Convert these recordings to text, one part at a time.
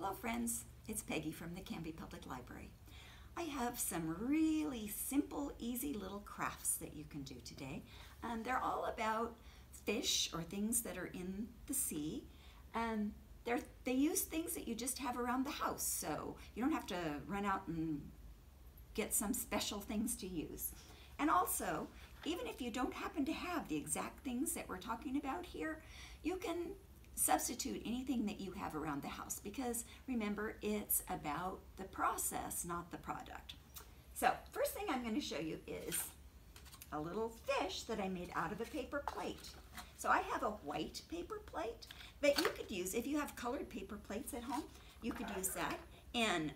Hello friends, it's Peggy from the Canby Public Library. I have some really simple, easy little crafts that you can do today. They're all about fish or things that are in the sea. They use things that you just have around the house, so you don't have to run out and get some special things to use. And also, even if you don't happen to have the exact things that we're talking about here, you can substitute anything that you have around the house, because remember, it's about the process, not the product. So first thing I'm going to show you is a little fish that I made out of a paper plate. So I have a white paper plate, but you could use, if you have colored paper plates at home, you could use that. And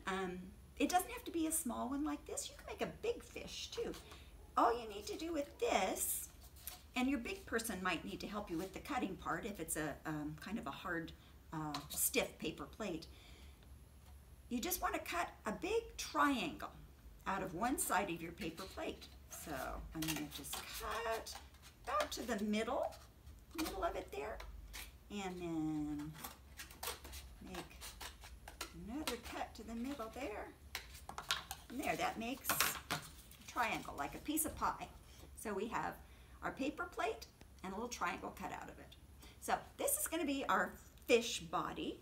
it doesn't have to be a small one like this. You can make a big fish too. All you need to do with this, and your big person might need to help you with the cutting part if it's a kind of a hard, stiff paper plate. You just want to cut a big triangle out of one side of your paper plate. So I'm going to just cut about to the middle of it there, and then make another cut to the middle there. And there, that makes a triangle, like a piece of pie. So we have our paper plate and a little triangle cut out of it. So this is going to be our fish body.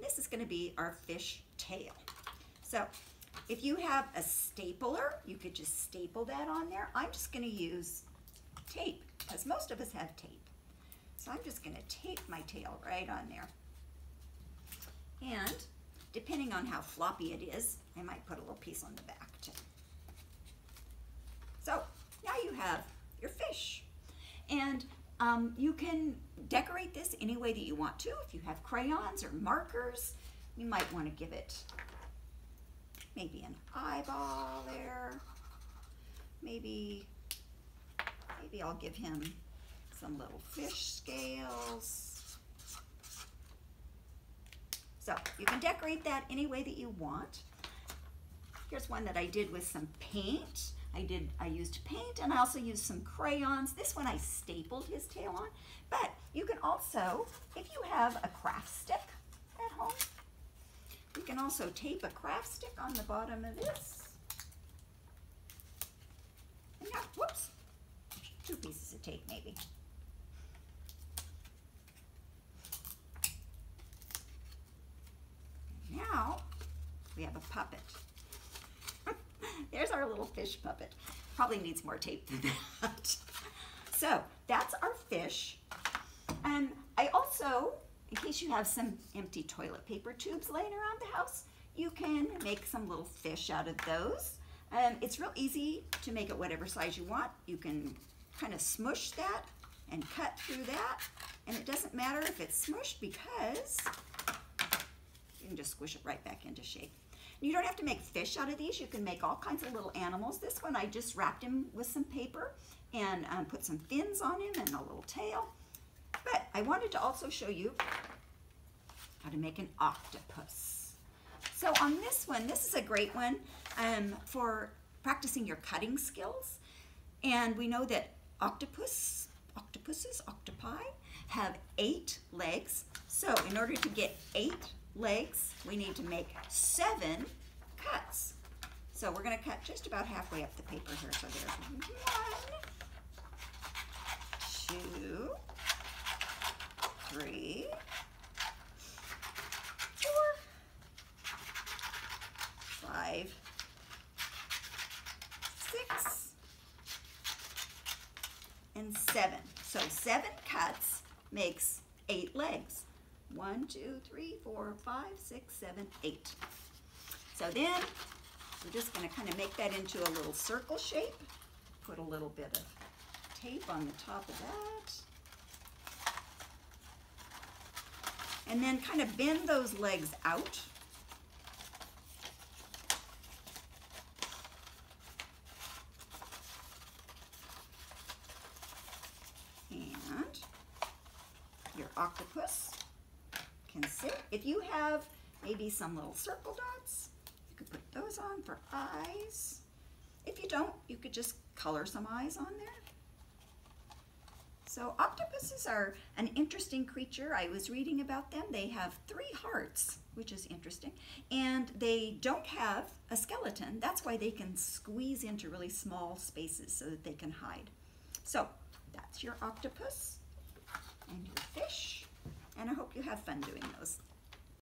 This is going to be our fish tail. So if you have a stapler, you could just staple that on there. I'm just going to use tape, because most of us have tape. So I'm just going to tape my tail right on there. And depending on how floppy it is, I might put a little piece on the back too. So now you have your fish. And you can decorate this any way that you want to. If you have crayons or markers, you might want to give it maybe an eyeball there. Maybe I'll give him some little fish scales. So you can decorate that any way that you want. Here's one that I did with some paint. I used paint, and I also used some crayons. This one I stapled his tail on. But you can also, if you have a craft stick at home, you can also tape a craft stick on the bottom of this. And now, whoops, 2 pieces of tape maybe. Now we have a puppet. There's our little fish puppet. Probably needs more tape than that. So that's our fish. And I also, in case you have some empty toilet paper tubes laying around the house, you can make some little fish out of those. It's real easy to make it whatever size you want. You can kind of smush that and cut through that. And it doesn't matter if it's smushed, because you can just squish it right back into shape. You don't have to make fish out of these. You can make all kinds of little animals. This one I just wrapped him with some paper and put some fins on him and a little tail. But I wanted to also show you how to make an octopus. So on this one, this is a great one for practicing your cutting skills. And we know that octopi have 8 legs. So in order to get 8 legs, we need to make 7 cuts. So we're going to cut just about halfway up the paper here. So there's 1, 2, 3, 4, 5, 6, and 7. So 7 cuts makes 8 legs. 1, 2, 3, 4, 5, 6, 7, 8. So then we're just going to kind of make that into a little circle shape. Put a little bit of tape on the top of that. And then kind of bend those legs out. And your octopus can sit. If you have maybe some little circle dots, you could put those on for eyes. If you don't, you could just color some eyes on there. So octopuses are an interesting creature. I was reading about them. They have 3 hearts, which is interesting, and they don't have a skeleton. That's why they can squeeze into really small spaces so that they can hide. So that's your octopus and your fish, and I hope you have fun doing those.